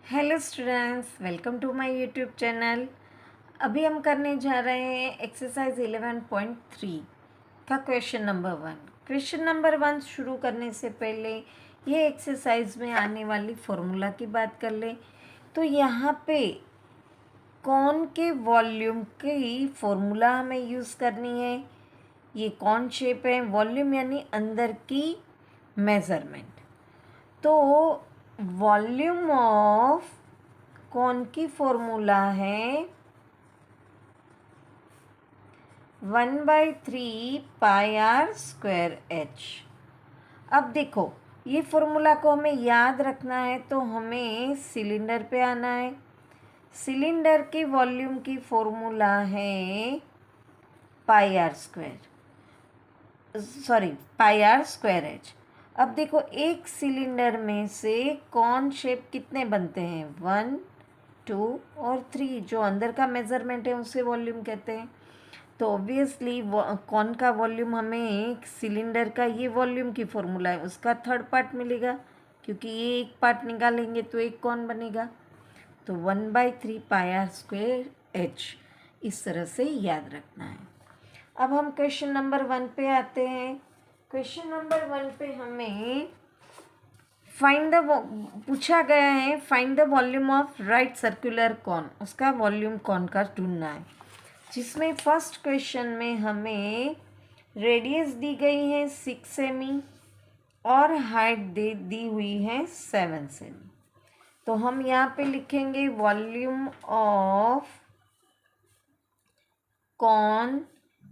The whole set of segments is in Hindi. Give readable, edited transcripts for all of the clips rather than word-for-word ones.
Hello students, welcome to my YouTube channel. अभी हम करने जा रहे हैं एक्सरसाइज 11.3 का क्वेश्चन नंबर 1। क्वेश्चन नंबर 1 शुरू करने से पहले ये एक्सरसाइज में आने वाली फॉर्मूला की बात कर लें। तो यहाँ पे कौन के वॉल्यूम की फॉर्मूला हमें यूज़ करनी है। ये कौन शेप है, वॉल्यूम यानी अंदर की मेज़रमेंट। तो वॉल्यूम ऑफ कौन की फॉर्मूला है 1/3πr²h। अब देखो, ये फॉर्मूला को हमें याद रखना है तो हमें सिलेंडर पे आना है। सिलेंडर के वॉल्यूम की फॉर्मूला है πr²h। अब देखो, एक सिलेंडर में से कौन शेप कितने बनते हैं, 1, 2 और 3। जो अंदर का मेज़रमेंट है उसे वॉल्यूम कहते हैं। तो ऑब्वियसली कौन का वॉल्यूम हमें सिलेंडर का ये वॉल्यूम की फॉर्मूला है उसका थर्ड पार्ट मिलेगा, क्योंकि ये एक पार्ट निकालेंगे तो एक कौन बनेगा। तो 1/3πr²h इस तरह से याद रखना है। अब हम क्वेश्चन नंबर 1 पे आते हैं। क्वेश्चन नंबर 1 पे हमें पूछा गया है find the volume of right circular cone. उसका वॉल्यूम कॉन का ढूंढना है, जिसमें फर्स्ट क्वेश्चन में हमें रेडियस दी गई है 6 सेमी और हाइट दी हुई है 7 सेमी। तो हम यहाँ पे लिखेंगे volume of cone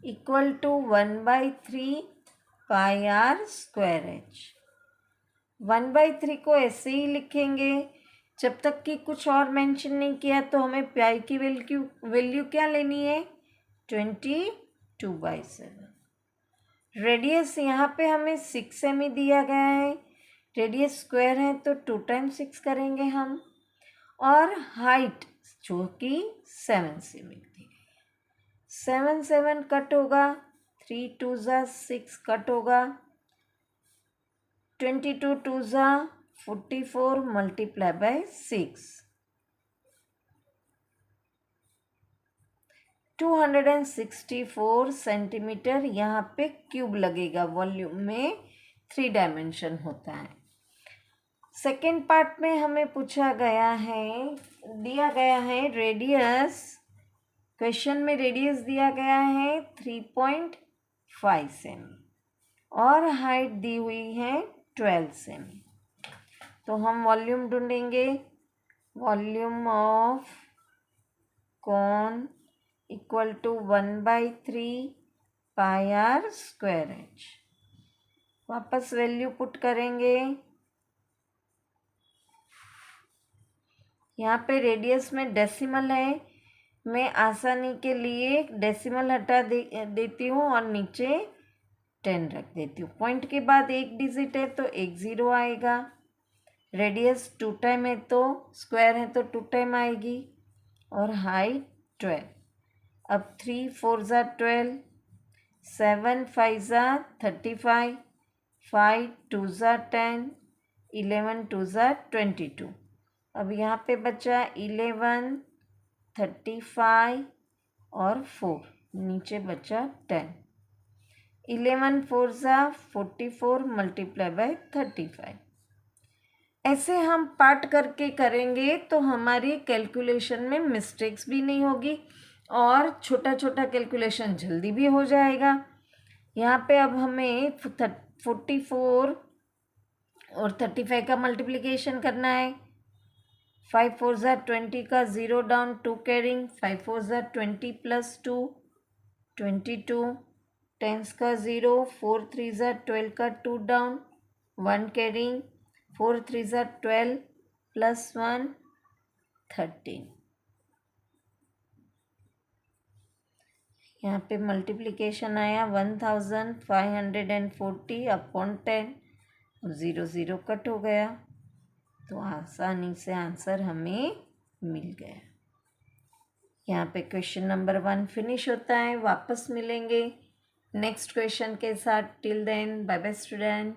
equal to 1/3πr²h। 1/3 को ऐसे ही लिखेंगे जब तक कि कुछ और मेंशन नहीं किया। तो हमें पाई की वैल्यू क्या लेनी है, 22/7। रेडियस यहाँ पे हमें 6 सेमी दिया गया है, रेडियस स्क्वायर है तो 2 × 6 करेंगे हम, और हाइट जो कि 7 सेमी दी गई है। 7 7 कट होगा, 3 2 6 कट होगा, 22 2 44 मल्टीप्लाई बाय 6, 264 सेंटीमीटर यहाँ पे क्यूब लगेगा। वॉल्यूम में 3 डायमेंशन होता है। सेकेंड पार्ट में हमें दिया गया है रेडियस। क्वेश्चन में रेडियस दिया गया है 3.5 सेमी और हाइट दी हुई है 12 सेमी। तो हम वॉल्यूम ढूंढेंगे, volume of cone equal to 1/3πr²h। वापस वैल्यू पुट करेंगे। यहाँ पे रेडियस में डेसिमल है, मैं आसानी के लिए डेसिमल हटा देती हूँ और नीचे 10 रख देती हूँ। पॉइंट के बाद एक डिजिट है तो एक 0 आएगा। रेडियस 2 टाइम है तो स्क्वायर है तो 2 टाइम आएगी, और हाइट 12। अब 3 4 12, 7 5 35, 5 2 10, 11 2 22। अब यहाँ पे बचा 11, 35 और 4, नीचे बचा 10। 11 4 44 मल्टीप्लाई बाय 35। ऐसे हम पार्ट करके करेंगे तो हमारी कैलकुलेशन में मिस्टेक्स भी नहीं होगी और छोटा छोटा कैलकुलेशन जल्दी भी हो जाएगा। यहाँ पे अब हमें 44 और 35 का मल्टीप्लिकेशन करना है। 5 4 20 का 0 डाउन, 2 कैरिंग, 5 4 20 प्लस 2 22, 10 का 0, 4 3 12 का 2 डाउन, 1 कैरिंग, 4 3 12 प्लस 1 13। यहाँ पे मल्टीप्लिकेशन आया 1540 अपॉन 10, 0 0 कट हो गया, तो आसानी से आंसर हमें मिल गया। यहाँ पे क्वेश्चन नंबर 1 फिनिश होता है। वापस मिलेंगे नेक्स्ट क्वेश्चन के साथ। Till then bye bye student.